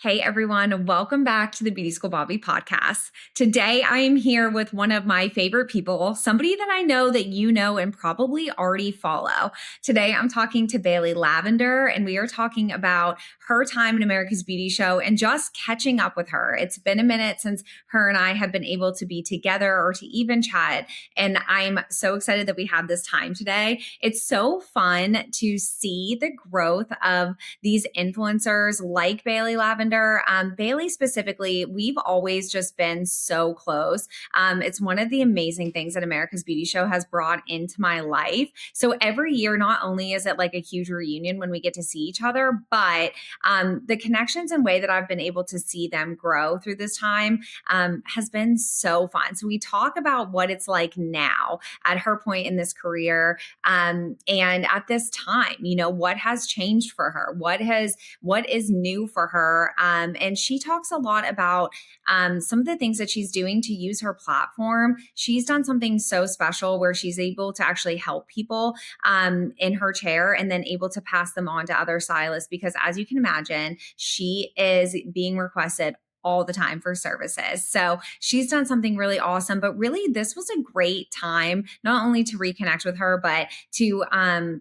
Hey everyone, welcome back to the Beauty School Bobbi podcast. Today I am here with one of my favorite people, somebody that I know that you know and probably already follow. Today I'm talking to Bailey Lavender, and we are talking about her time in America's Beauty Show and just catching up with her. It's been a minute since her and I have been able to be together or to even chat, and I'm so excited that we had this time today. It's so fun to see the growth of these influencers like Bailey Lavender. Bailey specifically, we've always just been so close. It's one of the amazing things that America's Beauty Show has brought into my life. So every year, not only is it like a huge reunion when we get to see each other, but the connections and way that I've been able to see them grow through this time has been so fun. So we talk about what it's like now at her point in this career, and at this time, what has changed for her, what is new for her. And she talks a lot about some of the things that she's doing to use her platform. She's done something so special where she's able to actually help people in her chair and then able to pass them on to other stylists, because as you can imagine, she is being requested all the time for services. So she's done something really awesome, but really this was a great time, not only to reconnect with her, but to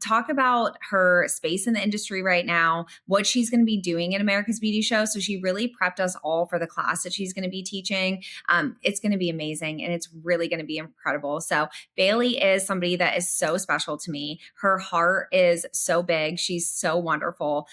talk about her space in the industry right now, what she's going to be doing in America's Beauty Show. So she really prepped us all for the class that she's going to be teaching. It's going to be amazing, and it's really going to be incredible. So Bailey is somebody that is so special to me. Her heart is so big. She's so wonderful.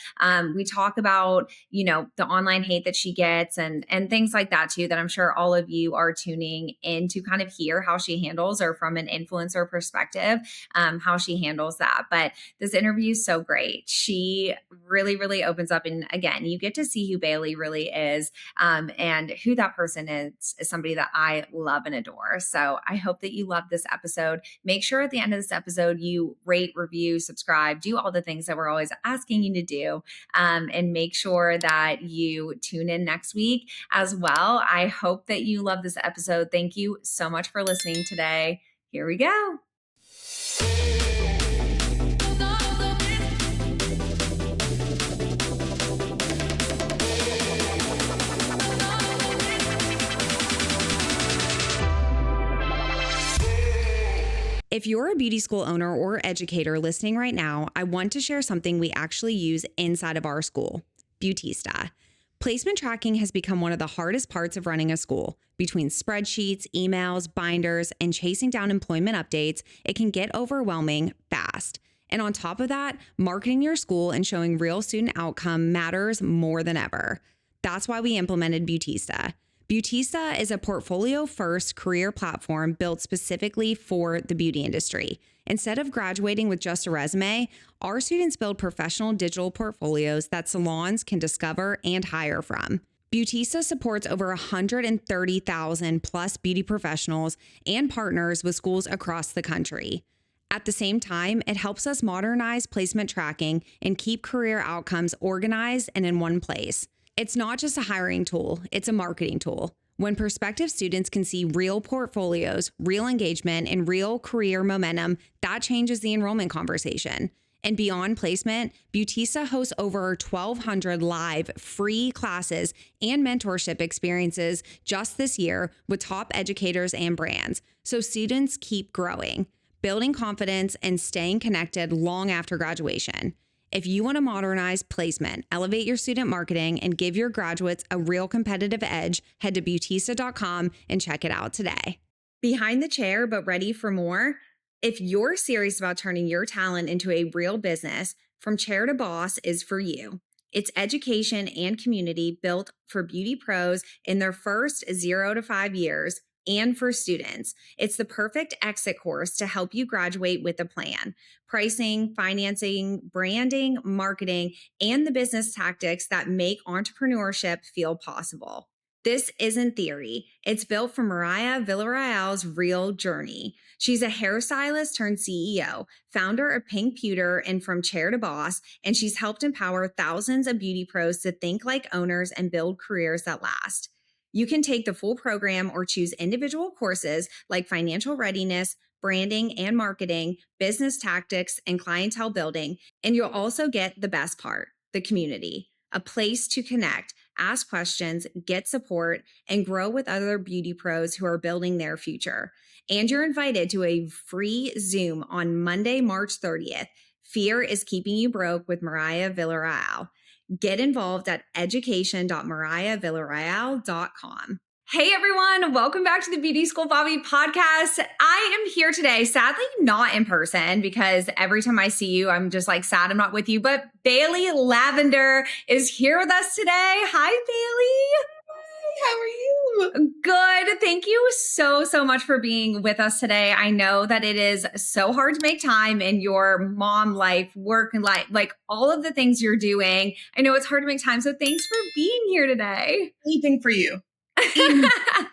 We talk about, the online hate that she gets and things like that too, that I'm sure all of you are tuning in to kind of hear how she handles, or from an influencer perspective, how she handles that. But this interview is so great. She really, really opens up. And again, you get to see who Bailey really is, and who that person is somebody that I love and adore. So I hope that you love this episode. Make sure at the end of this episode, you rate, review, subscribe, do all the things that we're always asking you to do. And make sure that you tune in next week as well. I hope that you love this episode. Thank you so much for listening today. Here we go. If you're a beauty school owner or educator listening right now, I want to share something we actually use inside of our school, Beautista. Placement tracking has become one of the hardest parts of running a school. Between spreadsheets, emails, binders, and chasing down employment updates, it can get overwhelming fast. And on top of that, marketing your school and showing real student outcome matters more than ever. That's why we implemented Beautista. Beautista is a portfolio-first career platform built specifically for the beauty industry. Instead of graduating with just a resume, our students build professional digital portfolios that salons can discover and hire from. Beautista supports over 130,000 plus beauty professionals and partners with schools across the country. At the same time, it helps us modernize placement tracking and keep career outcomes organized and in one place. It's not just a hiring tool, it's a marketing tool. When prospective students can see real portfolios, real engagement, and real career momentum, that changes the enrollment conversation. And beyond placement, Beautista hosts over 1,200 live free classes and mentorship experiences just this year with top educators and brands, so students keep growing, building confidence, and staying connected long after graduation. If you want to modernize placement, elevate your student marketing, and give your graduates a real competitive edge, head to Beautista.com and check it out today. Behind the chair, but ready for more? If you're serious about turning your talent into a real business, From Chair to Boss is for you. It's education and community built for beauty pros in their first 0 to 5 years, and for students. It's the perfect exit course to help you graduate with a plan. Pricing, financing, branding, marketing, and the business tactics that make entrepreneurship feel possible. This isn't theory. It's built from Mariah Villarreal's real journey. She's a hairstylist turned CEO, founder of Pink Pewter and From Chair to Boss, and she's helped empower thousands of beauty pros to think like owners and build careers that last. You can take the full program or choose individual courses like financial readiness, branding and marketing, business tactics, and clientele building. And you'll also get the best part, the community, a place to connect, ask questions, get support, and grow with other beauty pros who are building their future. And you're invited to a free Zoom on Monday, March 30th. Fear is Keeping You Broke with Mariah Villarreal. Get involved at education.mariahvillarreal.com. Hey everyone, welcome back to the Beauty School Bobbi podcast. I am here today, sadly not in person because every time I see you, I'm just like sad I'm not with you, but Bailey Lavender is here with us today. Hi, Bailey. How are you? Good. Thank you so much for being with us today. I know that it is so hard to make time in your mom life, work and life, like all of the things you're doing. I know it's hard to make time. So thanks for being here today. Anything for you. I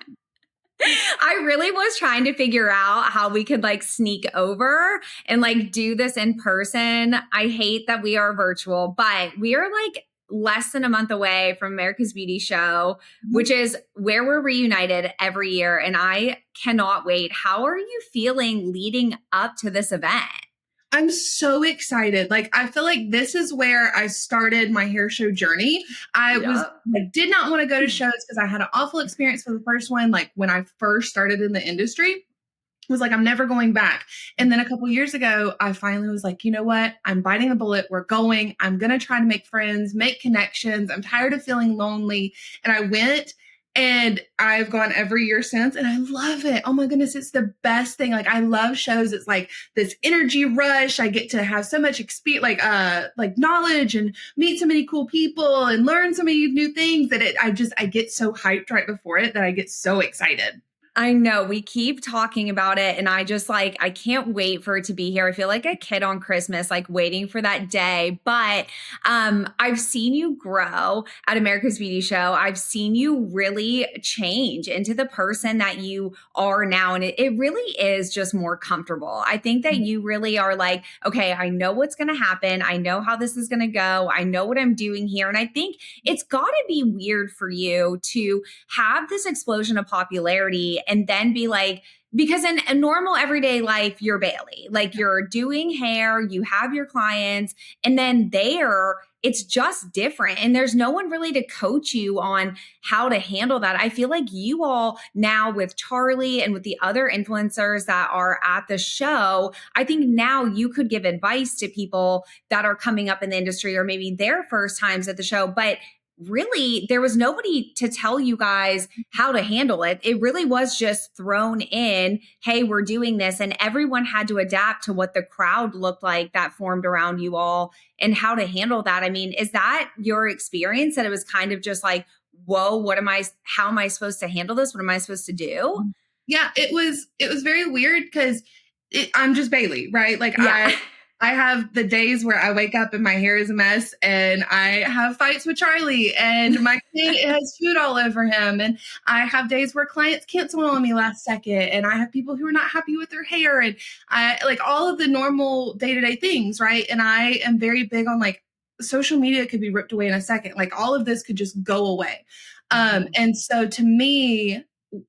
really was trying to figure out how we could like sneak over and like do this in person. I hate that we are virtual, but we are like less than a month away from America's Beauty Show, which is where we're reunited every year. And I cannot wait. How are you feeling leading up to this event? I'm so excited. Like, I feel like this is where I started my hair show journey. I did not want to go to shows because I had an awful experience for the first one. Like when I first started in the industry, was like, I'm never going back. And then a couple years ago, I finally was like, you know what? I'm biting the bullet. We're going. I'm going to try to make friends, make connections. I'm tired of feeling lonely. And I went. And I've gone every year since, and I love it. Oh my goodness, it's the best thing. Like, I love shows. It's like this energy rush. I get to have so much experience, like knowledge, and meet so many cool people and learn so many new things that I get so hyped right before it that I get so excited. I know we keep talking about it and I just like, I can't wait for it to be here. I feel like a kid on Christmas, like waiting for that day. But I've seen you grow at America's Beauty Show. I've seen you really change into the person that you are now. And it really is just more comfortable. I think that you really are like, okay, I know what's going to happen. I know how this is going to go. I know what I'm doing here. And I think it's got to be weird for you to have this explosion of popularity and then be like, because in a normal everyday life, you're Bailey, like you're doing hair, you have your clients, and then there, it's just different. And there's no one really to coach you on how to handle that. I feel like you all now with Charlie and with the other influencers that are at the show, I think now you could give advice to people that are coming up in the industry or maybe their first times at the show. But really, there was nobody to tell you guys how to handle it. It really was just thrown in, hey, we're doing this. And everyone had to adapt to what the crowd looked like that formed around you all and how to handle that. I mean, is that your experience that it was kind of just like, whoa, how am I supposed to handle this? What am I supposed to do? Yeah, it was very weird because I'm just Bailey, right? Like I have the days where I wake up and my hair is a mess and I have fights with Charlie and my kid has food all over him. And I have days where clients cancel on me last second and I have people who are not happy with their hair and I like all of the normal day-to-day things, right? And I am very big on like social media could be ripped away in a second. Like all of this could just go away. And so to me,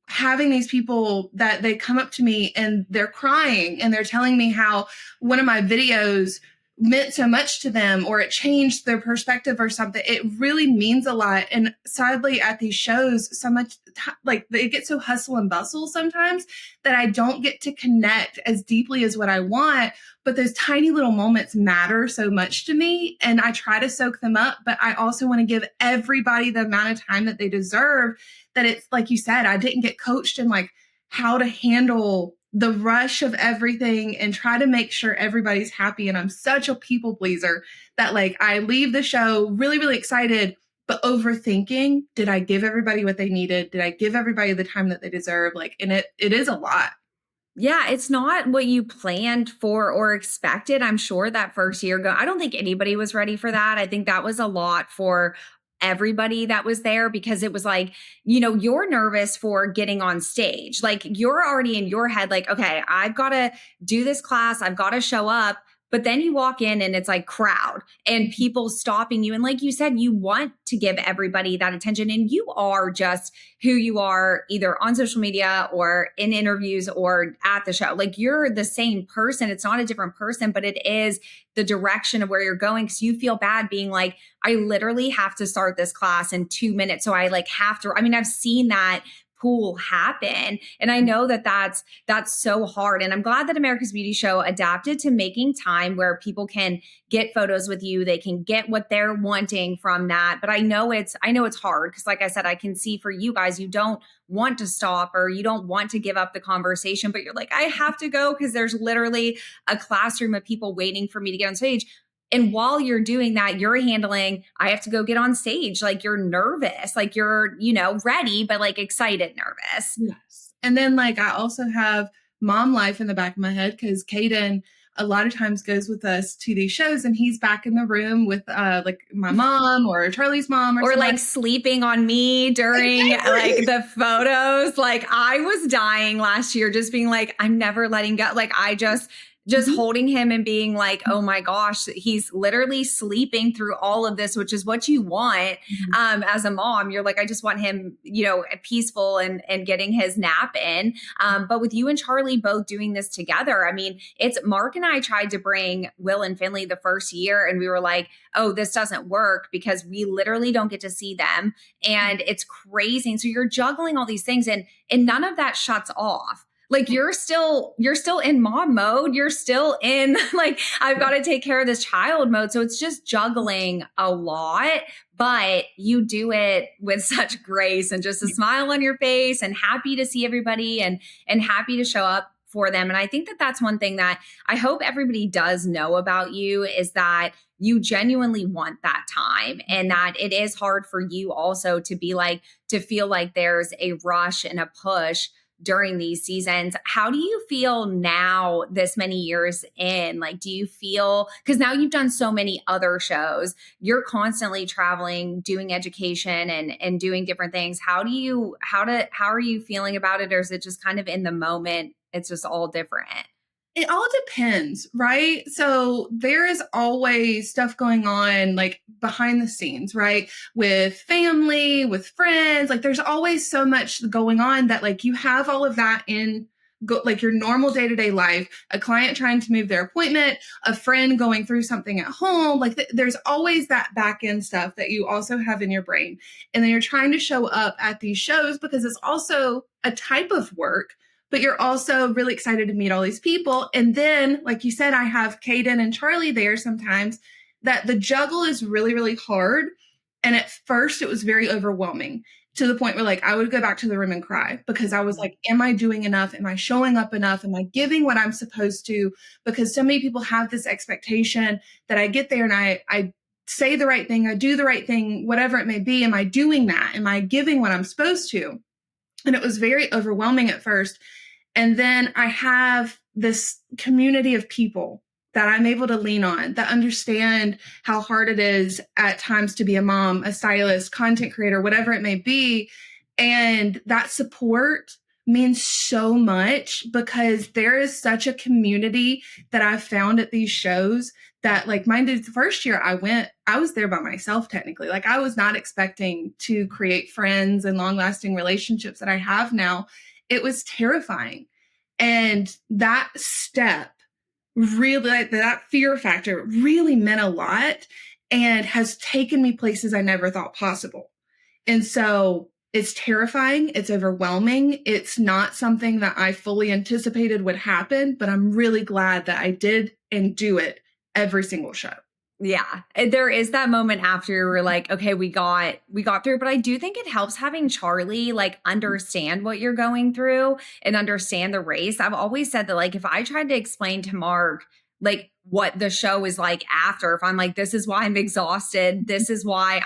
having these people that they come up to me and they're crying and they're telling me how one of my videos meant so much to them or it changed their perspective or something, it really means a lot. And sadly at these shows, so much like it gets so hustle and bustle sometimes that I don't get to connect as deeply as what I want. But those tiny little moments matter so much to me and I try to soak them up. But I also want to give everybody the amount of time that they deserve. That it's like you said, I didn't get coached in like how to handle the rush of everything and try to make sure everybody's happy. And I'm such a people pleaser that like I leave the show really, really excited, but overthinking, did I give everybody what they needed? Did I give everybody the time that they deserve? Like, and it is a lot. Yeah, it's not what you planned for or expected. I'm sure that first year I don't think anybody was ready for that. I think that was a lot for everybody that was there because it was like, you know, you're nervous for getting on stage. Like you're already in your head, like, okay, I've got to do this class. I've got to show up. But then you walk in and it's like crowd and people stopping you. And like you said, you want to give everybody that attention. And you are just who you are, either on social media or in interviews or at the show. Like you're the same person. It's not a different person, but it is the direction of where you're going. Because you feel bad being like, I literally have to start this class in 2 minutes. So I like have to, I mean, I've seen that pool happen. And I know that that's so hard. And I'm glad that America's Beauty Show adapted to making time where people can get photos with you. They can get what they're wanting from that. But I know it's hard because like I said, I can see for you guys, you don't want to stop or you don't want to give up the conversation, but you're like, I have to go because there's literally a classroom of people waiting for me to get on stage. And while you're doing that, you're handling, I have to go get on stage. Like you're nervous, like you're, ready, but like excited, nervous. Yes. And then like I also have mom life in the back of my head because Caden a lot of times goes with us to these shows and he's back in the room with like my mom or Charlie's mom or like sleeping on me during like the photos. Like I was dying last year just being like, I'm never letting go. Like I just holding him and being like, oh my gosh, he's literally sleeping through all of this, which is what you want. As a mom, you're like, I just want him, peaceful and getting his nap in. But with you and Charlie both doing this together, I mean, it's Mark and I tried to bring Will and Finley the first year and we were like, oh, this doesn't work because we literally don't get to see them. And it's crazy. And so you're juggling all these things and none of that shuts off. Like you're still in mom mode. You're still in like, I've got to take care of this child mode. So it's just juggling a lot, but you do it with such grace and just a smile on your face and happy to see everybody and happy to show up for them. And I think that that's one thing that I hope everybody does know about you is that you genuinely want that time and that it is hard for you also to be like, to feel like there's a rush and a push during these seasons. How do you feel now this many years in? Like, do you feel, because now you've done so many other shows, you're constantly traveling, doing education and doing different things. How are you feeling about it? Or is it just kind of in the moment? It's just all different. It all depends, right? So there is always stuff going on like behind the scenes, right? With family, with friends, like there's always so much going on that like you have all of that in like your normal day-to-day life, a client trying to move their appointment, a friend going through something at home, like there's always that back end stuff that you also have in your brain. And then you're trying to show up at these shows because it's also a type of work, but you're also really excited to meet all these people. And then, like you said, I have Caden and Charlie there sometimes that the juggle is really, really hard. And at first it was very overwhelming to the point where like, I would go back to the room and cry because I was like, am I doing enough? Am I showing up enough? Am I giving what I'm supposed to? Because so many people have this expectation that I get there and I say the right thing, I do the right thing, whatever it may be. Am I doing that? Am I giving what I'm supposed to? And it was very overwhelming at first. And then I have this community of people that I'm able to lean on that understand how hard it is at times to be a mom, a stylist, content creator, whatever it may be. And that support means so much because there is such a community that I've found at these shows that like mine did the first year I was there by myself technically. Like I was not expecting to create friends and long-lasting relationships that I have now. It was terrifying. And that step really, like that fear factor really meant a lot and has taken me places I never thought possible. And so it's terrifying. It's overwhelming. It's not something that I fully anticipated would happen, but I'm really glad that I did and do it every single show. Yeah, there is that moment after we're like, okay, we got through, but I do think it helps having Charlie like understand what you're going through and understand the race. I've always said that like if I tried to explain to Mark like what the show is like after, if I'm like, this is why I'm exhausted, this is why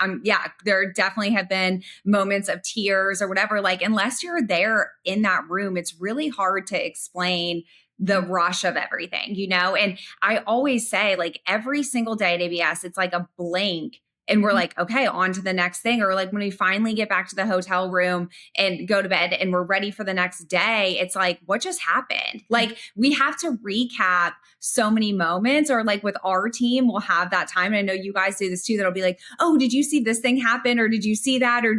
there definitely have been moments of tears or whatever, like unless you're there in that room, it's really hard to explain the rush of everything, And I always say like every single day at ABS, it's like a blank and we're like, okay, on to the next thing. Or like when we finally get back to the hotel room and go to bed and we're ready for the next day, it's like, what just happened? Like we have to recap so many moments, or like with our team, we'll have that time. And I know you guys do this too. That'll be like, oh, did you see this thing happen? Or did you see that? Or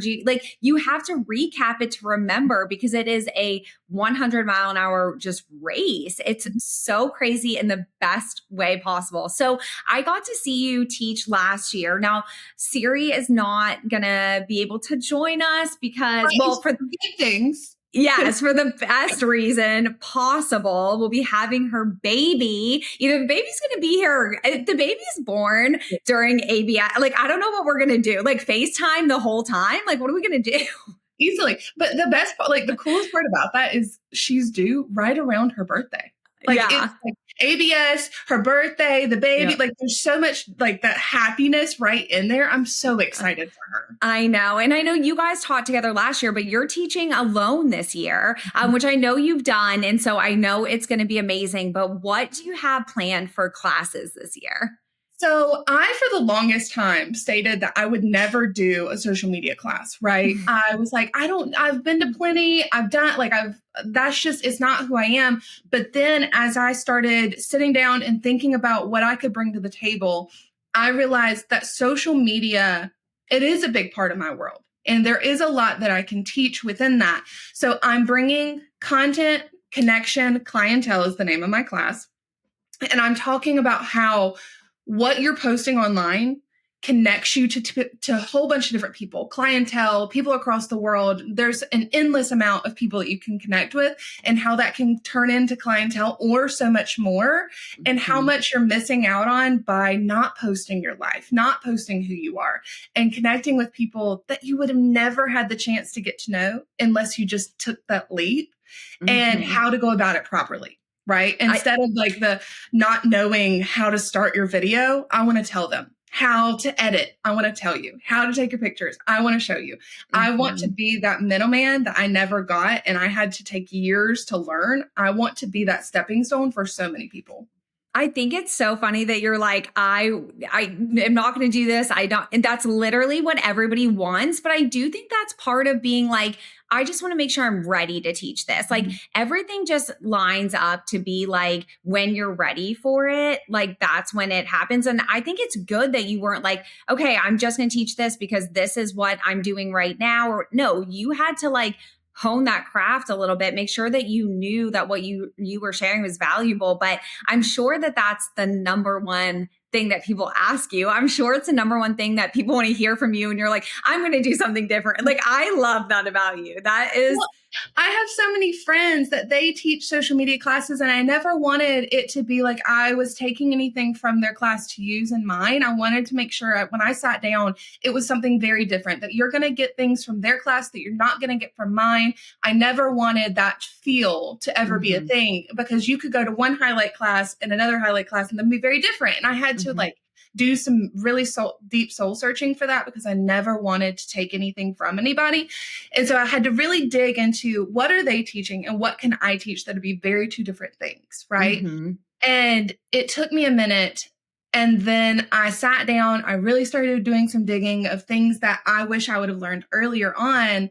you have to recap it to remember, because it is a 100-mile-an-hour just race. It's so crazy in the best way possible. So I got to see you teach last year. Now, Siri is not going to be able to join us because, Right, well, for good things. yes, for the best reason possible. We'll be having her baby. Either the baby's going to be here, if the baby's born during ABI. Like, I don't know what we're going to do. Like FaceTime the whole time? Like, what are we going to do? Easily. But the best part, like the coolest part about that is she's due right around her birthday. Like Yeah. it's like ABS, her birthday, the baby, like there's so much like that happiness right in there. I'm so excited for her. I know. And I know you guys taught together last year, but you're teaching alone this year, which I know you've done. And so I know it's going to be amazing. But what do you have planned for classes this year? So I, for the longest time, stated that I would never do a social media class, right? I was like, I've been to plenty. That's just, it's not who I am. But then as I started sitting down and thinking about what I could bring to the table, I realized that social media, it is a big part of my world. And there is a lot that I can teach within that. So I'm bringing content, connection, clientele is the name of my class. And I'm talking about how what you're posting online connects you to a whole bunch of different people, clientele, people across the world. There's an endless amount of people that you can connect with, and how that can turn into clientele or so much more, and how much you're missing out on by not posting your life, not posting who you are, and connecting with people that you would have never had the chance to get to know unless you just took that leap, and how to go about it properly. Right. Instead of like the not knowing how to start your video, I want to tell them how to edit. I want to tell you how to take your pictures. I want to show you. I want to be that middleman that I never got and I had to take years to learn. I want to be that stepping stone for so many people. I think it's so funny that you're like, I am not going to do this. I don't. And that's literally what everybody wants. But I do think that's part of being like, I just want to make sure I'm ready to teach this. Like everything just lines up to be like, when you're ready for it, like that's when it happens. And I think it's good that you weren't like, okay, I'm just going to teach this because this is what I'm doing right now. Or no, you had to like hone that craft a little bit, make sure that you knew that what you were sharing was valuable. But I'm sure that that's the number one thing that people ask you. I'm sure it's the number one thing that people want to hear from you. And you're like, I'm going to do something different. Like, I love that about you. That is. Well, I have so many friends that they teach social media classes, and I never wanted it to be like I was taking anything from their class to use in mine. I wanted to make sure when I sat down, it was something very different, that you're going to get things from their class that you're not going to get from mine. I never wanted that feel to ever be a thing, because you could go to one highlight class and another highlight class and then be very different. And I had to like do some really deep soul searching for that, because I never wanted to take anything from anybody. And so I had to really dig into what are they teaching and what can I teach that would be very two different things, right? And it took me a minute. And then I sat down, I really started doing some digging of things that I wish I would have learned earlier on.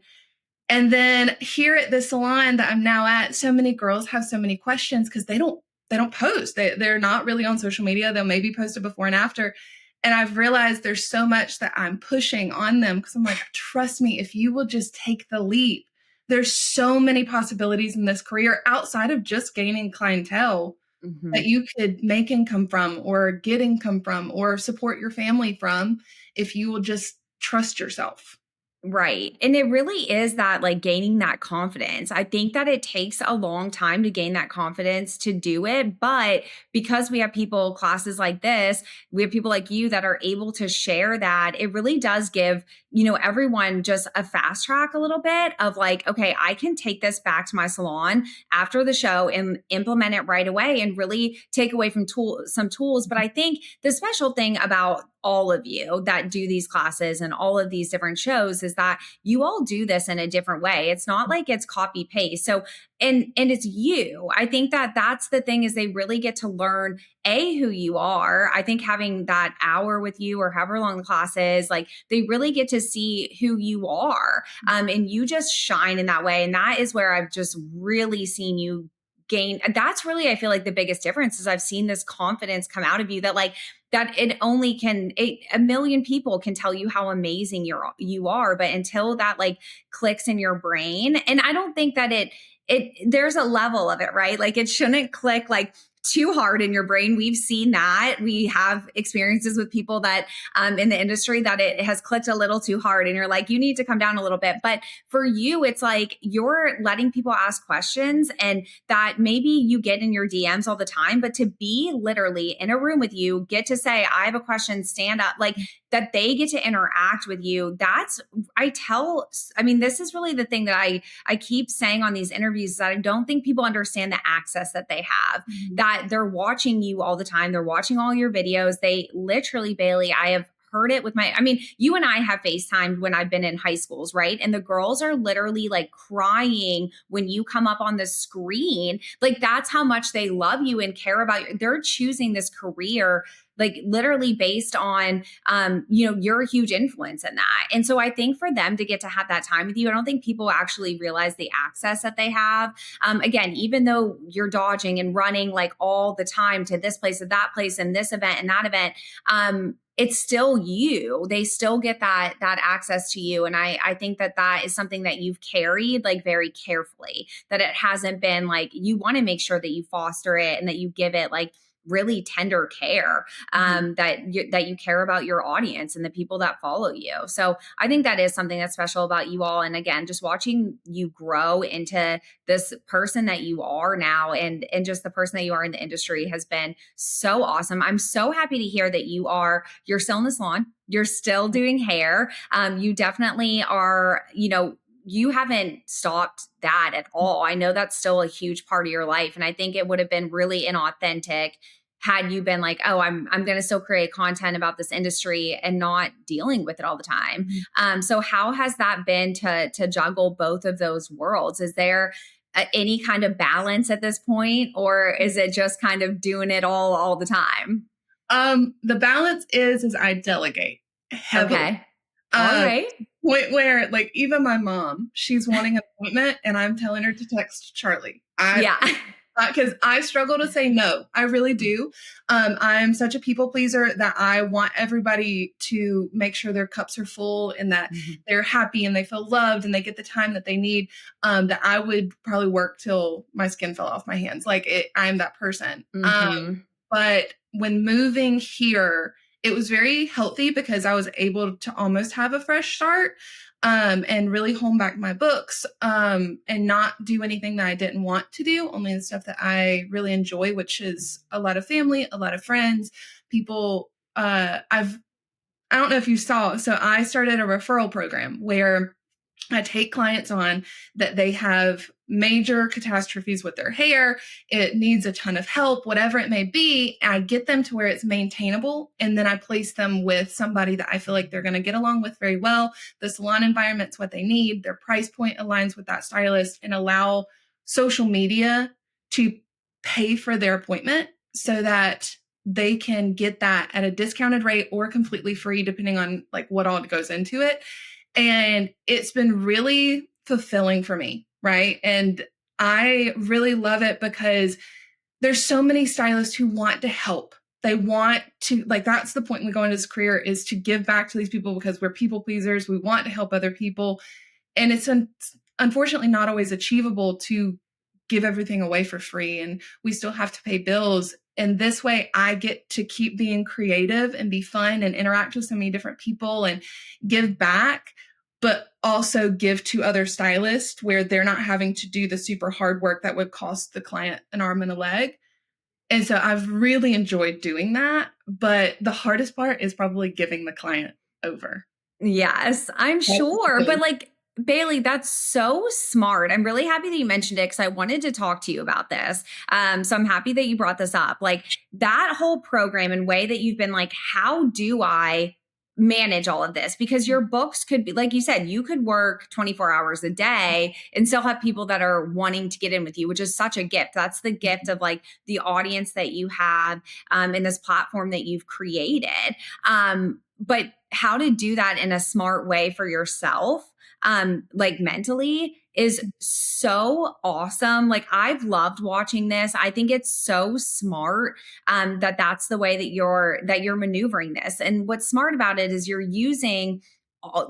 And then here at the salon that I'm now at, so many girls have so many questions because they don't post. They're not really on social media. They'll maybe post it before and after. And I've realized there's so much that I'm pushing on them, because I'm like, trust me, if you will just take the leap, there's so many possibilities in this career outside of just gaining clientele that you could make income from or get income from or support your family from, if you will just trust yourself. Right. And it really is that like gaining that confidence. I think that it takes a long time to gain that confidence to do it. But because we have people, classes like this, we have people like you that are able to share that, it really does give, everyone just a fast track a little bit of like, okay, I can take this back to my salon after the show and implement it right away and really take away from some tools. But I think the special thing about all of you that do these classes and all of these different shows is that you all do this in a different way. It's not like it's copy paste. So, and it's you. I think that that's the thing is they really get to learn who you are. I think having that hour with you or however long the class is, like they really get to see who you are. And you just shine in that way. And that is where I've just really seen you gain. That's really, I feel like the biggest difference is I've seen this confidence come out of you that like, that it only can a million people can tell you how amazing you are, but until that like clicks in your brain, and I don't think that there's a level of it, right? Like it shouldn't click like too hard in your brain. We've seen that. We have experiences with people that in the industry that it has clicked a little too hard and you're like, you need to come down a little bit. But for you, it's like you're letting people ask questions and that maybe you get in your DMs all the time, but to be literally in a room with you, get to say, I have a question, stand up, like that they get to interact with you. I mean, this is really the thing that I keep saying on these interviews that I don't think people understand the access that they have, that they're watching you all the time. They're watching all your videos. They literally, Bailey, I have heard it with you and I have FaceTimed when I've been in high schools, right? And the girls are literally like crying when you come up on the screen. Like that's how much they love you and care about you. They're choosing this career like literally based on, you're a huge influence in that. And so I think for them to get to have that time with you, I don't think people actually realize the access that they have. Again, even though you're dodging and running like all the time to this place, to that place, and this event and that event, it's still you. They still get that access to you. And I think that is something that you've carried like very carefully, that it hasn't been like, you want to make sure that you foster it and that you give it like really tender care, that you care about your audience and the people that follow you. So I think that is something that's special about you all. And again, just watching you grow into this person that you are now and just the person that you are in the industry has been so awesome. I'm so happy to hear that you're still in the salon. You're still doing hair. You definitely are, you haven't stopped that at all. I know that's still a huge part of your life. And I think it would have been really inauthentic had you been like, oh, I'm going to still create content about this industry and not dealing with it all the time. So how has that been to juggle both of those worlds? Is there any kind of balance at this point, or is it just kind of doing it all the time? The balance is I delegate heavily. Okay. All right. Point where like even my mom, she's wanting an appointment and I'm telling her to text Charlie. Because I struggle to say no. I really do. I'm such a people pleaser that I want everybody to make sure their cups are full and that they're happy and they feel loved and they get the time that they need. That I would probably work till my skin fell off my hands. I'm that person. But when moving here, it was very healthy because I was able to almost have a fresh start, and really hone back my books, and not do anything that I didn't want to do, only the stuff that I really enjoy, which is a lot of family, a lot of friends, people. I don't know if you saw, so I started a referral program where I take clients on that they have major catastrophes with their hair. It needs a ton of help, whatever it may be. I get them to where it's maintainable. And then I place them with somebody that I feel like they're going to get along with very well. The salon environment's what they need. Their price point aligns with that stylist, and allow social media to pay for their appointment so that they can get that at a discounted rate or completely free, depending on like what all goes into it. And it's been really fulfilling for me, right? And I really love it because there's so many stylists who want to help. They want to, like, that's the point when we go into this career, is to give back to these people because we're people pleasers. We want to help other people. And it's unfortunately not always achievable to give everything away for free. And we still have to pay bills. And this way I get to keep being creative and be fun and interact with so many different people and give back, but also give to other stylists where they're not having to do the super hard work that would cost the client an arm and a leg. And so I've really enjoyed doing that. But the hardest part is probably giving the client over. Yes, I'm sure. But like, Bailey, that's so smart. I'm really happy that you mentioned it because I wanted to talk to you about this. So I'm happy that you brought this up. Like that whole program and way that you've been like, how do I manage all of this? Because your books could be, like you said, you could work 24 hours a day and still have people that are wanting to get in with you, which is such a gift. That's the gift of like the audience that you have in this platform that you've created. But how to do that in a smart way for yourself, like mentally, is so awesome. Like I've loved watching this. I think it's so smart that that's the way that you're maneuvering this. And what's smart about it is you're using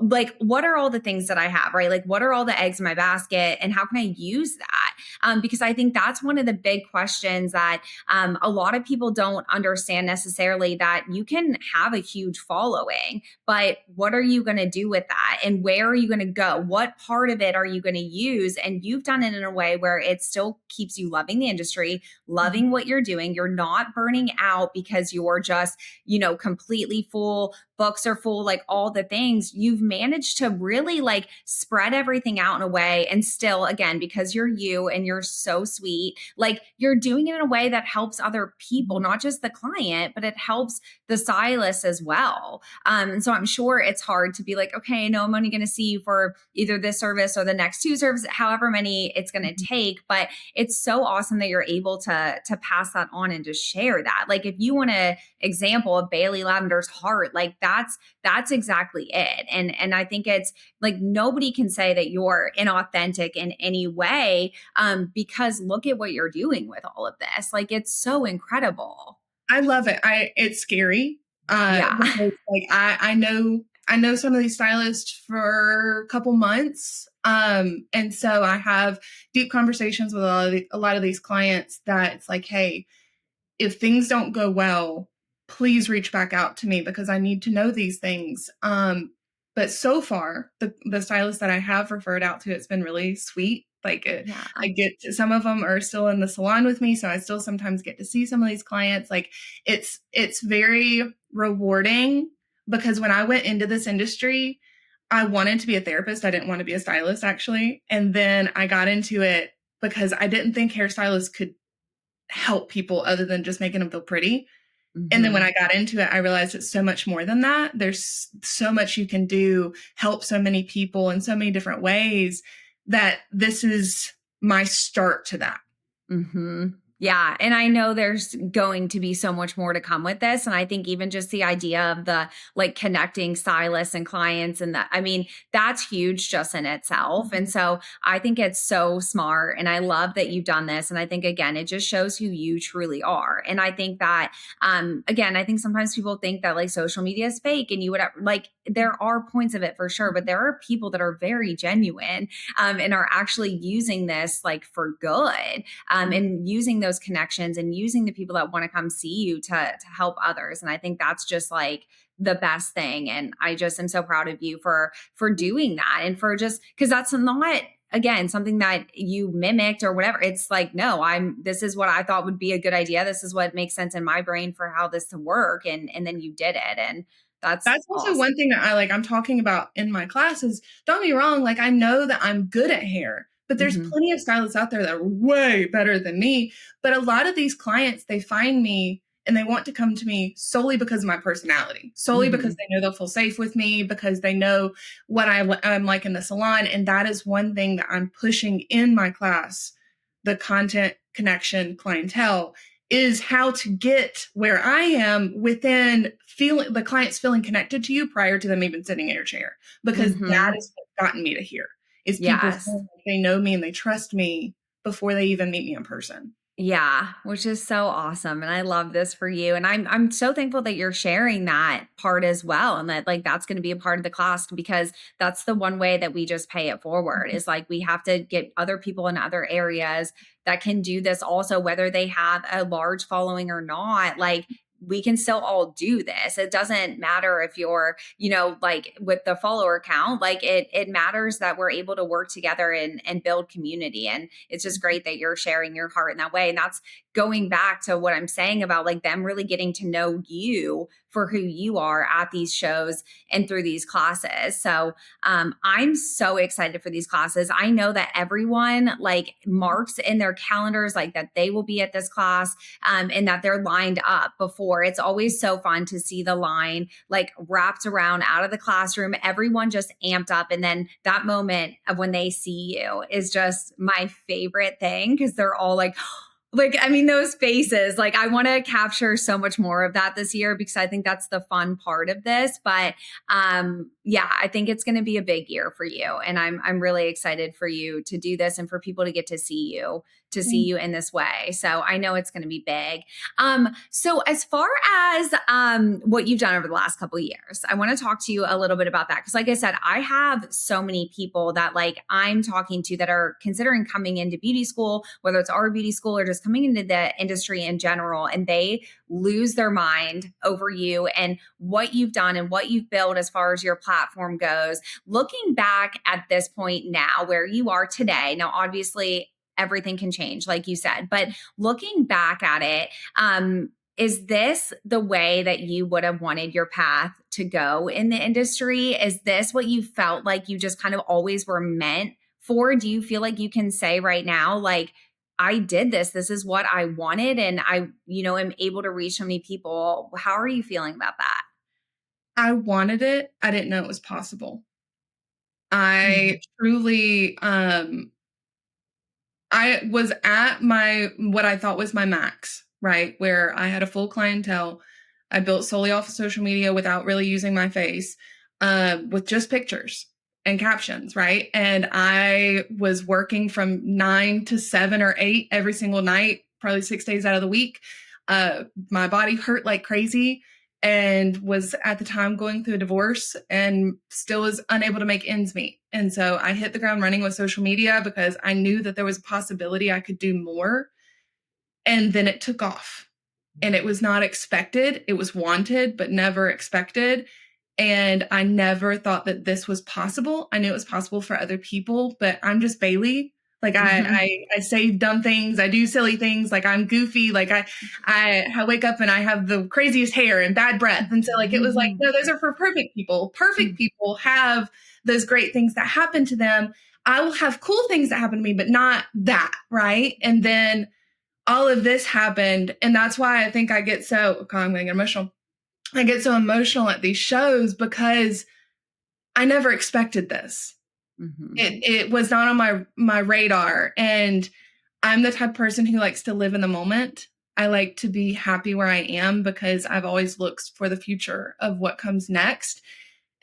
like what are all the things that I have, right? Like what are all the eggs in my basket and how can I use that? Because I think that's one of the big questions that a lot of people don't understand necessarily, that you can have a huge following, but what are you going to do with that? And where are you going to go? What part of it are you going to use? And you've done it in a way where it still keeps you loving the industry, loving what you're doing. You're not burning out because you're just, completely full. Books are full, like all the things. You've managed to really like spread everything out in a way. And still, again, because you're you and you're so sweet, like you're doing it in a way that helps other people, not just the client, but it helps the stylist as well. And so I'm sure it's hard to be like, okay, no, I'm only going to see you for either this service or the next two services, however many it's going to take. But it's so awesome that you're able to pass that on and to share that. Like if you want to example of Bailey Lavender's heart, like that's exactly it. And I think it's like nobody can say that you're inauthentic in any way, because look at what you're doing with all of this. Like it's so incredible. I love it. It's scary. Yeah. Because like I know some of these stylists for a couple months. And so I have deep conversations with a lot of these clients that it's like, hey, if things don't go well, please reach back out to me because I need to know these things. But so far, the stylist that I have referred out to, it's been really sweet. Like Yeah. I get some of them are still in the salon with me, so I still sometimes get to see some of these clients. Like it's very rewarding because when I went into this industry, I wanted to be a therapist. I didn't want to be a stylist actually, and then I got into it because I didn't think hairstylists could help people other than just making them feel pretty. And then when I got into it, I realized it's so much more than that. There's so much you can do, help so many people in so many different ways, that this is my start to that. Mm-hmm. Yeah. And I know there's going to be so much more to come with this. And I think even just the idea of the like connecting stylists and clients and that, I mean, that's huge just in itself. And so I think it's so smart. And I love that you've done this. And I think, again, it just shows who you truly are. And I think that, again, I think sometimes people think that like social media is fake and you would like, there are points of it for sure, but there are people that are very genuine and are actually using this like for good. And using those connections and using the people that want to come see you to help others. And I think that's just like the best thing. And I just am so proud of you for doing that and for just because that's not again something that you mimicked or whatever. It's like, no, this is what I thought would be a good idea. This is what makes sense in my brain for how this to work. And then you did it. And that's That's also awesome. one thing that I'm talking about in my classes. Don't be wrong. Like I know that I'm good at hair, but there's plenty of stylists out there that are way better than me. But a lot of these clients, they find me and they want to come to me solely because of my personality, solely because they know they'll feel safe with me, because they know what I'm like in the salon. And that is one thing that I'm pushing in my class, the content connection clientele, is how to get where I am within feeling the clients feeling connected to you prior to them even sitting in your chair, because that is what's gotten me to here is people Yes. feeling like they know me and they trust me before they even meet me in person. Yeah, which is so awesome. And I love this for you. And I'm so thankful that you're sharing that part as well. And that like that's going to be a part of the class because that's the one way that we just pay it forward is like we have to get other people in other areas that can do this also, whether they have a large following or not. Like we can still all do this. It doesn't matter if you're, like with the follower count, like it matters that we're able to work together and build community. And it's just great that you're sharing your heart in that way. And that's going back to what I'm saying about like them really getting to know you for who you are at these shows and through these classes. So I'm so excited for these classes. I know that everyone like marks in their calendars like that they will be at this class, and that they're lined up before. It's always so fun to see the line like wrapped around out of the classroom, everyone just amped up. And then that moment of when they see you is just my favorite thing, because they're all like, I mean, those faces, like I want to capture so much more of that this year, because I think that's the fun part of this. But yeah, I think it's going to be a big year for you. And I'm really excited for you to do this and for people to get to see you in this way. So I know it's going to be big. So as far as what you've done over the last couple of years, I want to talk to you a little bit about that. Because like I said, I have so many people that like I'm talking to that are considering coming into beauty school, whether it's our beauty school or just coming into the industry in general, and they lose their mind over you and what you've done and what you've built as far as your platform goes. Looking back at this point now, where you are today, now obviously everything can change, like you said, but looking back at it, is this the way that you would have wanted your path to go in the industry? Is this what you felt like you just kind of always were meant for? Do you feel like you can say right now, like, I did this, this is what I wanted, and I, am able to reach so many people? How are you feeling about that? I wanted it. I didn't know it was possible. I truly, I was at what I thought was my max, right? Where I had a full clientele. I built solely off of social media without really using my face, with just pictures and captions, right? And I was working from 9 to 7 or 8 every single night, probably 6 days out of the week. My body hurt like crazy, and was at the time going through a divorce and still was unable to make ends meet. And so I hit the ground running with social media because I knew that there was a possibility I could do more. And then it took off, and it was not expected. It was wanted, but never expected. And I never thought that this was possible. I knew it was possible for other people, but I'm just Bailey. Like I say dumb things. I do silly things. Like I'm goofy. Like I wake up and I have the craziest hair and bad breath. And so like, it was like, no, those are for perfect people. Perfect people have those great things that happen to them. I will have cool things that happen to me, but not that. Right. And then all of this happened. And that's why I think I get so, okay, I'm going to get emotional. I get so emotional at these shows because I never expected this. Mm-hmm. It was not on my radar. And I'm the type of person who likes to live in the moment. I like to be happy where I am because I've always looked for the future of what comes next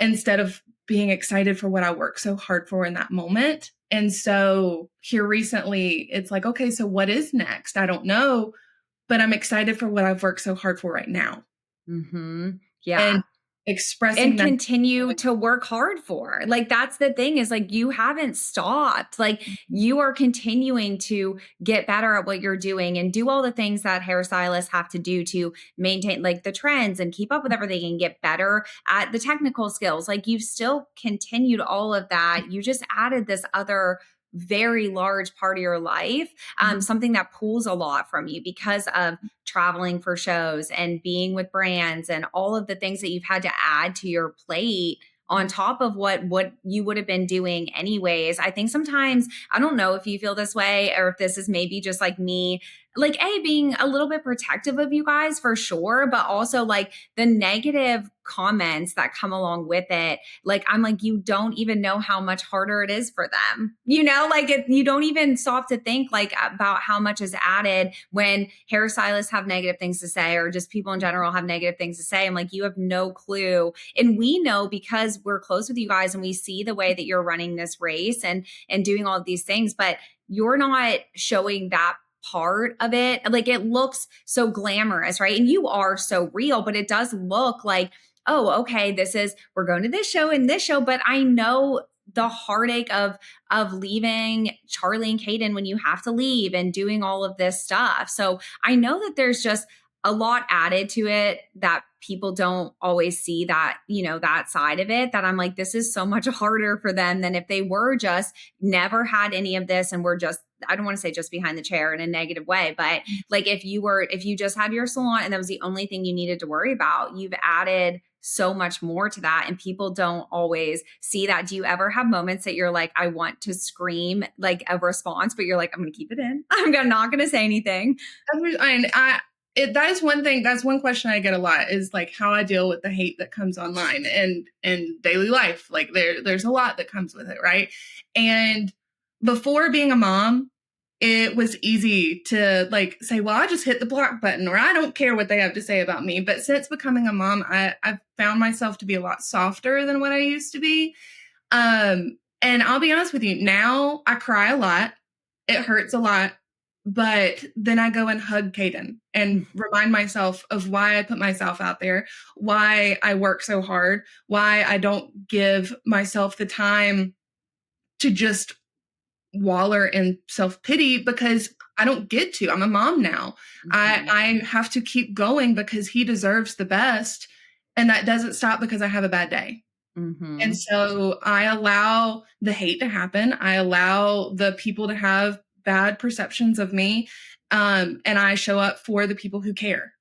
instead of being excited for what I work so hard for in that moment. And so here recently, it's like, okay, so what is next? I don't know, but I'm excited for what I've worked so hard for right now. Mm-hmm. Yeah. And expressing and that continue to work hard for. Like, that's the thing, is like, you haven't stopped. Like, you are continuing to get better at what you're doing and do all the things that hairstylists have to do to maintain like the trends and keep up with everything and get better at the technical skills. Like, you've still continued all of that. You just added this other very large part of your life, something that pulls a lot from you because of traveling for shows and being with brands and all of the things that you've had to add to your plate on top of what you would have been doing anyways. I think sometimes, I don't know if you feel this way or if this is maybe just like me, like being a little bit protective of you guys for sure, but also like the negative comments that come along with it. Like, I'm like, you don't even know how much harder it is for them. Like you don't even stop to think like about how much is added when hairstylists have negative things to say, or just people in general have negative things to say. I'm like, you have no clue. And we know because we're close with you guys and we see the way that you're running this race and doing all of these things, but you're not showing that part of it. Like, it looks so glamorous, right? And you are so real, but it does look like, oh, okay, we're going to this show and this show, but I know the heartache of leaving Charlie and Kaden when you have to leave and doing all of this stuff. So I know that there's just a lot added to it that people don't always see that, that side of it, that I'm like, this is so much harder for them than if they were just never had any of this and were just, I don't want to say just behind the chair in a negative way, but like if you just had your salon and that was the only thing you needed to worry about, you've added so much more to that. And people don't always see that. Do you ever have moments that you're like, I want to scream like a response, but you're like, I'm going to keep it in. Not going to say anything. And that is one thing. That's one question I get a lot is like how I deal with the hate that comes online and in daily life. Like there's a lot that comes with it. Right. And before being a mom, it was easy to like say, well, I just hit the block button or I don't care what they have to say about me. But since becoming a mom, I've found myself to be a lot softer than what I used to be. And I'll be honest with you, now I cry a lot. It hurts a lot. But then I go and hug Caden and remind myself of why I put myself out there, why I work so hard, why I don't give myself the time to just waller in self-pity because I don't get to. I'm a mom now. I have to keep going because he deserves the best. And that doesn't stop because I have a bad day. And so I allow the hate to happen. I allow the people to have bad perceptions of me. And I show up for the people who care.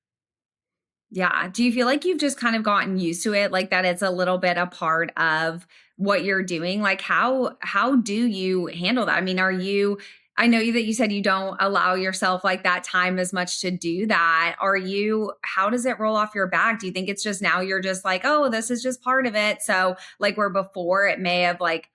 Yeah. Do you feel like you've just kind of gotten used to it? Like that it's a little bit a part of what you're doing? Like how do you handle that? I mean, I know that you said you don't allow yourself like that time as much to do that. How does it roll off your back? Do you think it's just now you're just like, oh, this is just part of it? So like where before it may have like,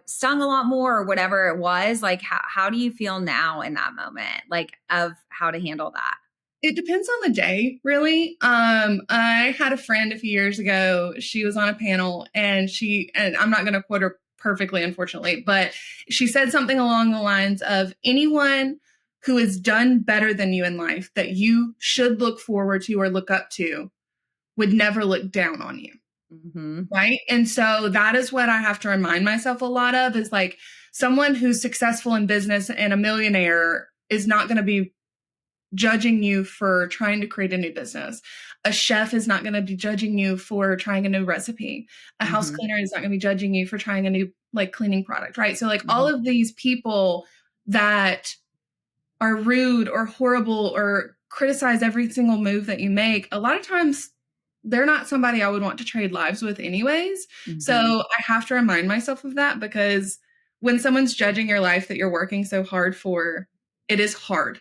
stung a lot more or whatever it was, like how do you feel now in that moment, like of how to handle that? It depends on the day, really. I had a friend a few years ago. She was on a panel and I'm not going to quote her perfectly, unfortunately, but she said something along the lines of anyone who has done better than you in life that you should look forward to or look up to would never look down on you. Right. And so that is what I have to remind myself a lot of is like someone who's successful in business and a millionaire is not going to be judging you for trying to create a new business. A chef is not going to be judging you for trying a new recipe. A house cleaner is not going to be judging you for trying a new like cleaning product. Right. So like all of these people that are rude or horrible or criticize every single move that you make, a lot of times they're not somebody I would want to trade lives with anyways. So I have to remind myself of that because when someone's judging your life that you're working so hard for, it is hard.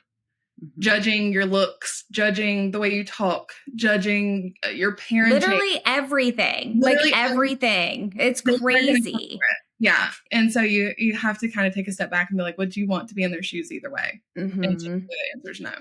Judging your looks, judging the way you talk, judging your parenting. Literally everything. Literally like everything. It's crazy. Yeah. And so you have to kind of take a step back and be like, would you want to be in their shoes either way? And the answer is no.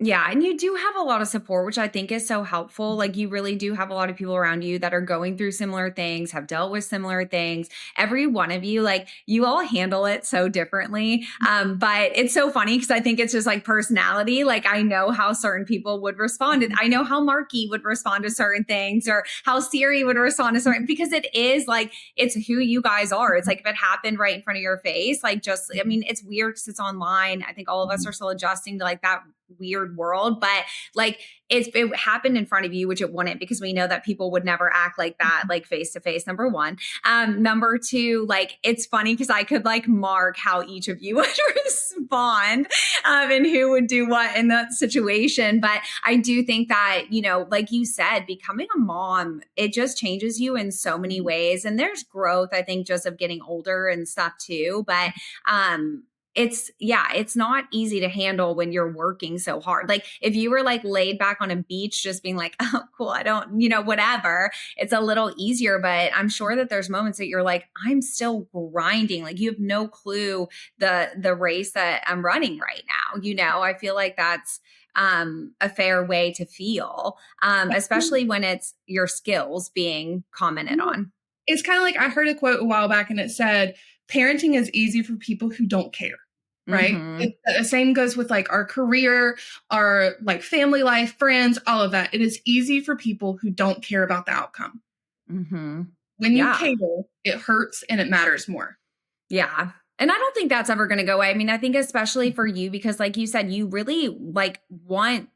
Yeah. And you do have a lot of support, which I think is so helpful. Like you really do have a lot of people around you that are going through similar things, have dealt with similar things. Every one of you, like you all handle it so differently. But it's so funny because I think it's just like personality. Like I know how certain people would respond. And I know how Marky would respond to certain things or how Siri would respond to certain, because it is like, it's who you guys are. It's like if it happened right in front of your face, like just, I mean, it's weird because it's online. I think all of us are still adjusting to like that weird world, but like it happened in front of you, which it wouldn't, because we know that people would never act like that, like face to face, number one. Number two, like it's funny because I could like mark how each of you would respond and who would do what in that situation. But I do think that, like you said, becoming a mom, it just changes you in so many ways. And there's growth, I think, just of getting older and stuff too. But it's not easy to handle when you're working so hard. Like if you were like laid back on a beach, just being like, oh, cool, I don't, whatever, it's a little easier. But I'm sure that there's moments that you're like, I'm still grinding. Like you have no clue the race that I'm running right now. I feel like that's a fair way to feel, especially when it's your skills being commented on. It's kind of like I heard a quote a while back and it said, parenting is easy for people who don't care. Right. The same goes with like our career, our like family life, friends, all of that. It is easy for people who don't care about the outcome. When you care, it hurts and it matters more. Yeah. And I don't think that's ever going to go away. I mean, I think especially for you, because like you said, you really like want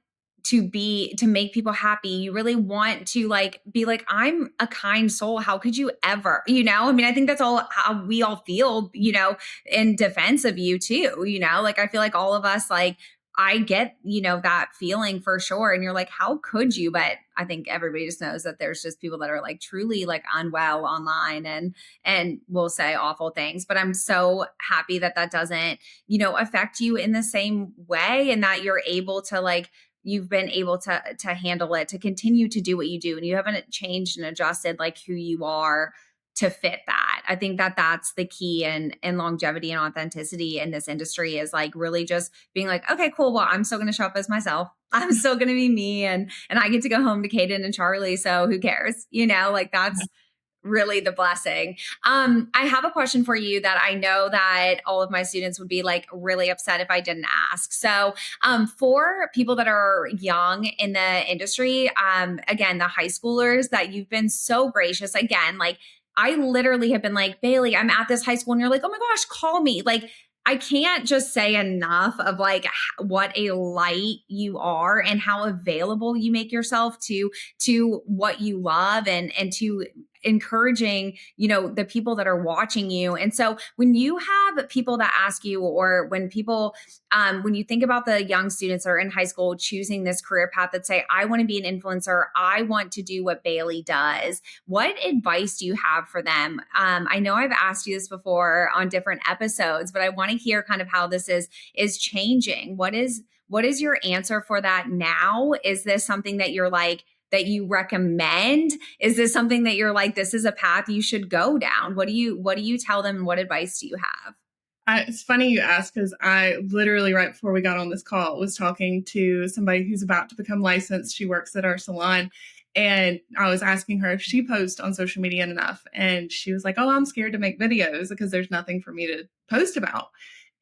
to make people happy. You really want to like be like, I'm a kind soul. How could you ever, I mean, I think that's all how we all feel, in defense of you too, like I feel like all of us, like I get, that feeling for sure. And you're like, how could you? But I think everybody just knows that there's just people that are like truly like unwell online and will say awful things. But I'm so happy that that doesn't, affect you in the same way, and that you're able to like, you've been able to handle it, to continue to do what you do, and you haven't changed and adjusted like who you are to fit that. I think that that's the key in longevity and authenticity in this industry, is like really just being like, okay, cool. Well, I'm still going to show up as myself. I'm still going to be me. And I get to go home to Kaden and Charlie. So who cares? Like that's really the blessing. I have a question for you that I know that all of my students would be like really upset if I didn't ask. So, for people that are young in the industry, again, the high schoolers, that you've been so gracious, again, like I literally have been like, Bailey, I'm at this high school, and you're like, oh my gosh, call me. Like, I can't just say enough of like what a light you are and how available you make yourself to what you love, and to encouraging, the people that are watching you. And so when you have people that ask you, or when people, when you think about the young students that are in high school choosing this career path, that say, I want to be an influencer, I want to do what Bailey does, what advice do you have for them? I know I've asked you this before on different episodes, but I want to hear kind of how this is changing. What is your answer for that now? Is this something that you're like, that you recommend? Is this something that you're like, this is a path you should go down? What do you tell them? What advice do you have? It's funny you ask, because I literally, right before we got on this call, was talking to somebody who's about to become licensed. She works at our salon. And I was asking her if she posts on social media enough. And she was like, oh, I'm scared to make videos because there's nothing for me to post about.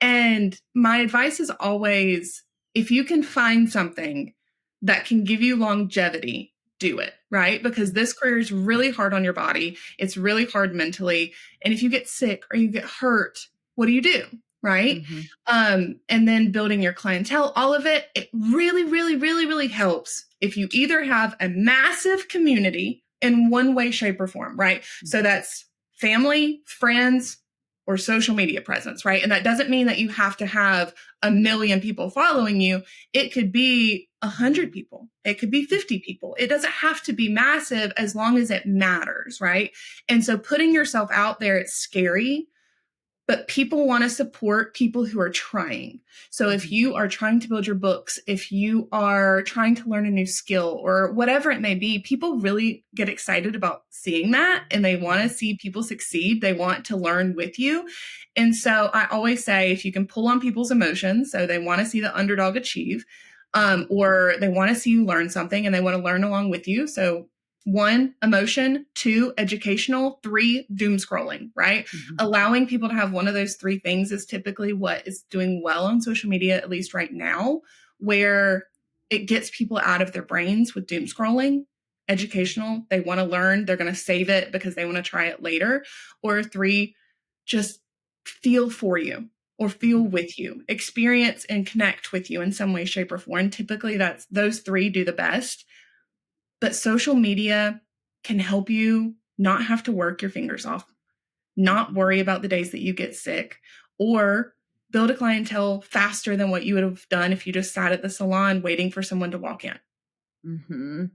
And my advice is always, if you can find something that can give you longevity, do it, right? Because this career is really hard on your body. It's really hard mentally. And if you get sick or you get hurt, what do you do? Right. And then building your clientele, all of it, it really, really, really, really helps if you either have a massive community in one way, shape, or form, right? So that's family, friends, or social media presence, right? And that doesn't mean that you have to have 1 million people following you. It could be 100 people. It could be 50 people. It doesn't have to be massive as long as it matters, right? And so putting yourself out there, it's scary, but people want to support people who are trying. So if you are trying to build your books, if you are trying to learn a new skill or whatever it may be, people really get excited about seeing that, and they want to see people succeed. They want to learn with you. And so I always say, if you can pull on people's emotions, so they want to see the underdog achieve, or they want to see you learn something and they want to learn along with you. So 1, emotion; 2, educational; 3, doom scrolling, right? Allowing people to have one of those 3 things is typically what is doing well on social media, at least right now, where it gets people out of their brains with doom scrolling. Educational, they want to learn, they're going to save it because they want to try it later. Or 3, just feel for you or feel with you, experience and connect with you in some way, shape, or form. Typically, that's those 3 do the best. But social media can help you not have to work your fingers off, not worry about the days that you get sick, or build a clientele faster than what you would have done if you just sat at the salon waiting for someone to walk in.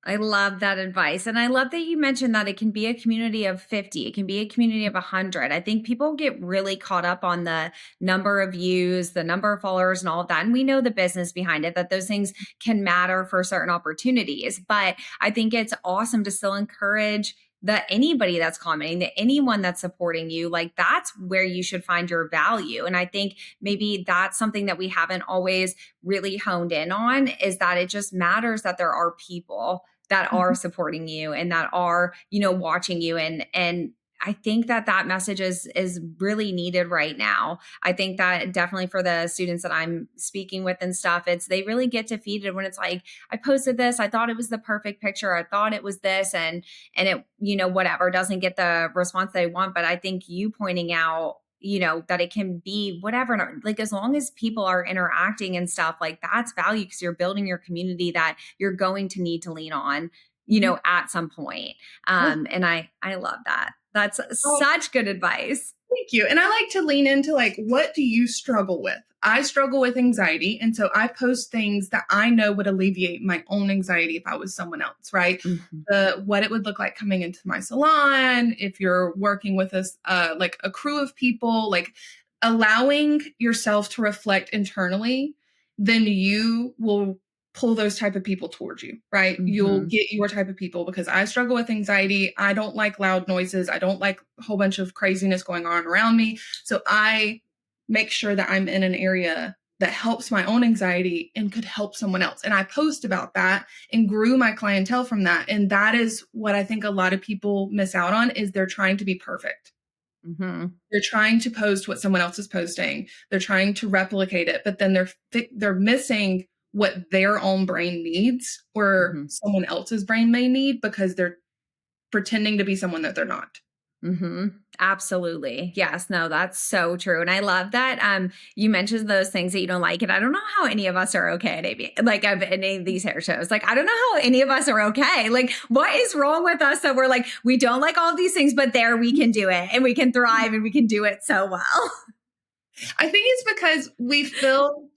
I love that advice. And I love that you mentioned that it can be a community of 50. It can be a community of 100. I think people get really caught up on the number of views, the number of followers, and all of that. And we know the business behind it, that those things can matter for certain opportunities. But I think it's awesome to still encourage that anybody that's commenting, that anyone that's supporting you, like that's where you should find your value. And I think maybe that's something that we haven't always really honed in on, is that it just matters that there are people that are supporting you and that are, watching you. And I think that message is really needed right now. I think that definitely for the students that I'm speaking with and stuff, they really get defeated when it's like, I posted this, I thought it was the perfect picture, I thought it was this, and it, whatever, doesn't get the response they want. But I think you pointing out, that it can be whatever, like as long as people are interacting and stuff, like that's value because you're building your community that you're going to need to lean on, Mhm. at some point. Yeah. And I love that. That's Oh, such good advice. thank you. And I like to lean into like, what do you struggle with? I struggle with anxiety. And so I post things that I know would alleviate my own anxiety if I was someone else, right? Mhm, What it would look like coming into my salon, if you're working with us, like a crew of people, like allowing yourself to reflect internally, then you will pull those type of people towards you, right? You'll mhm, get your type of people because I struggle with anxiety. I don't like loud noises. I don't like a whole bunch of craziness going on around me. So I make sure that I'm in an area that helps my own anxiety and could help someone else. And I post about that and grew my clientele from that. And that is what I think a lot of people miss out on is they're trying to be perfect. mhm, They're trying to post what someone else is posting. They're trying to replicate it, but then they're missing what their own brain needs or mhm. someone else's brain may need because they're pretending to be someone that they're not. Absolutely. Yes. No, that's so true. And I love that you mentioned those things that you don't like. And I don't know how any of us are okay at AB, like of any of these hair shows. Like, I don't know how any of us are okay. Like, what is wrong with us that we're like, we don't like all of these things, but there we can do it and we can thrive and we can do it so well. I think it's because we feel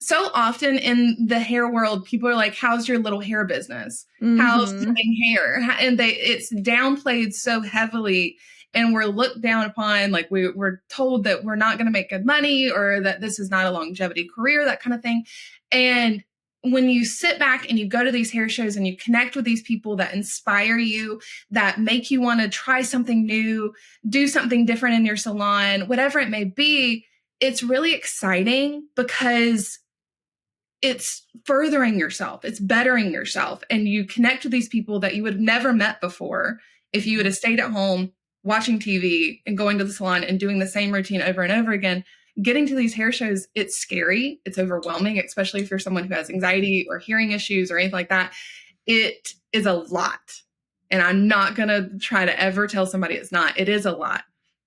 so often in the hair world, people are like, how's your little hair business? How's Hmm. cutting hair? And it's downplayed so heavily. And we're looked down upon, like we're told that we're not going to make good money or that this is not a longevity career, that kind of thing. And when you sit back and you go to these hair shows and you connect with these people that inspire you, that make you want to try something new, do something different in your salon, whatever it may be, it's really exciting because it's furthering yourself, it's bettering yourself, and you connect with these people that you would have never met before if you would have stayed at home watching TV and going to the salon and doing the same routine over and over again. Getting to these hair shows, it's scary, it's overwhelming, especially if you're someone who has anxiety or hearing issues or anything like that. It is a lot. And I'm not going to try to ever tell somebody it's not. It is a lot,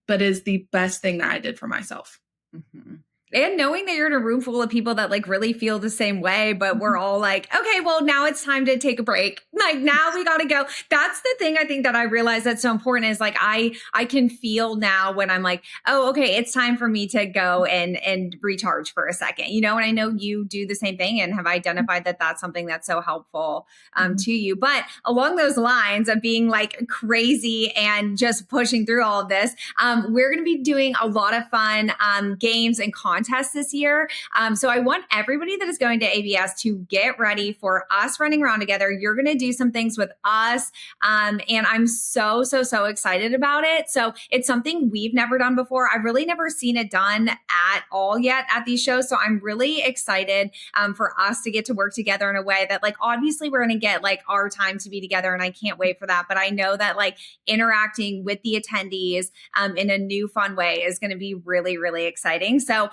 but it is the best thing that I did for myself. Mhm. And knowing that you're in a room full of people that like really feel the same way, but we're all like, okay, well, now it's time to take a break. Like now we got to go. That's the thing I think that I realize that's so important is like I can feel now when I'm like, oh, okay, it's time for me to go and recharge for a second, and I know you do the same thing and have identified that that's something that's so helpful Mhm. to you. But along those lines of being like crazy and just pushing through all of this, we're going to be doing a lot of fun games and contests this year. So I want everybody that is going to ABS to get ready for us running around together. You're going to do some things with us. And I'm so, so, so excited about it. So it's something we've never done before. I've really never seen it done at all yet at these shows. So I'm really excited for us to get to work together in a way that, like, obviously we're going to get like our time to be together. And I can't wait for that. But I know that like interacting with the attendees in a new fun way is going to be really, really exciting. So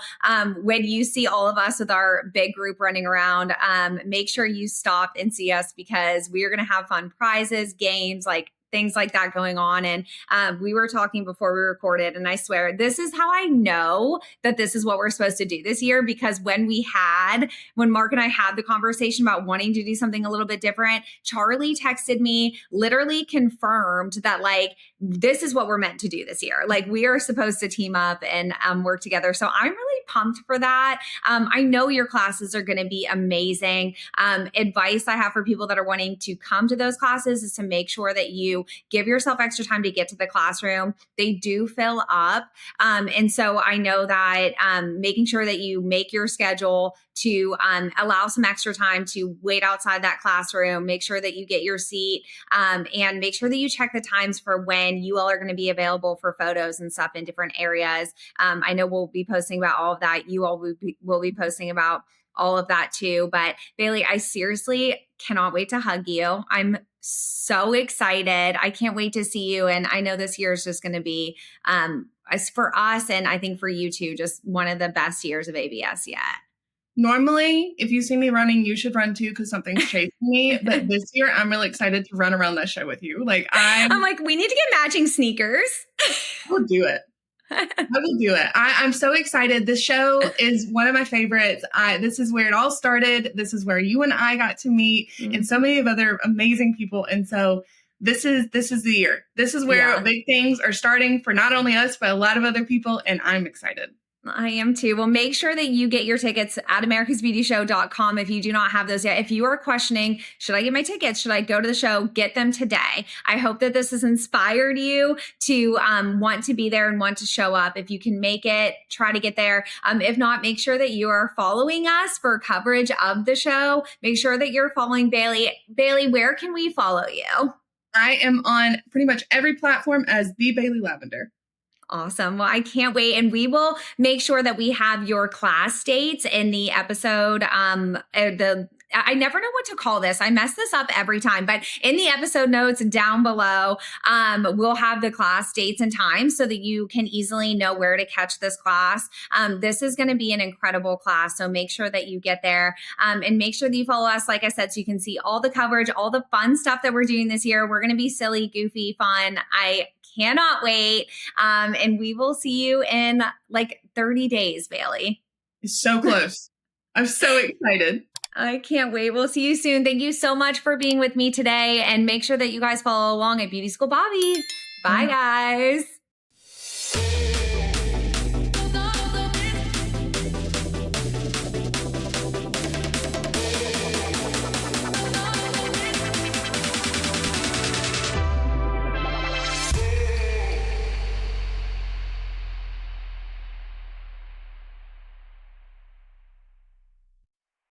when you see all of us with our big group running around, make sure you stop and see us because we are going to have fun prizes, games, like things like that going on. And we were talking before we recorded, and I swear this is how I know that this is what we're supposed to do this year. Because when Mark and I had the conversation about wanting to do something a little bit different, Charlie texted me, literally confirmed that like this is what we're meant to do this year. Like we are supposed to team up and work together. So I'm really pumped for that. I know your classes are going to be amazing. Advice I have for people that are wanting to come to those classes is to make sure that you give yourself extra time to get to the classroom. They do fill up. And so I know that making sure that you make your schedule to allow some extra time to wait outside that classroom, make sure that you get your seat, and make sure that you check the times for when you all are going to be available for photos and stuff in different areas. I know we'll be posting about all of that. You all will be posting about all of that too. But Bailey, I seriously cannot wait to hug you. I'm so excited. I can't wait to see you. And I know this year is just going to be, as for us, and I think for you too, just one of the best years of ABS yet. Normally, if you see me running, you should run too because something's chasing me. But this year, I'm really excited to run around that show with you. Like I I'm like, we need to get matching sneakers. will do it. I will do it. I'm so excited. This show is one of my favorites. This is where it all started. This is where you and I got to meet, and so many of other amazing people. And so this is the year. This is where big things are starting for not only us, but a lot of other people. And I'm excited. I am too. Well, make sure that you get your tickets at americasbeautyshow.com if you do not have those yet. If you are questioning, should I get my tickets? Should I go to the show? Get them today. I hope that this has inspired you to want to be there and want to show up. If you can make it, try to get there. If not, make sure that you are following us for coverage of the show. Make sure that you're following Bailey. Bailey, where can we follow you? I am on pretty much every platform as the Bailey Lavender. Awesome. Well, I can't wait. And we will make sure that we have your class dates in the episode. I never know what to call this. I mess this up every time, but in the episode notes down below, we'll have the class dates and times so that you can easily know where to catch this class. This is going to be an incredible class. So make sure that you get there and make sure that you follow us, like I said, so you can see all the coverage, all the fun stuff that we're doing this year. We're going to be silly, goofy, fun. I cannot wait. And we will see you in like 30 days, Bailey. It's so close. I'm so excited. I can't wait. We'll see you soon. Thank you so much for being with me today. And make sure that you guys follow along at Beauty School Bobbi. Bye, guys.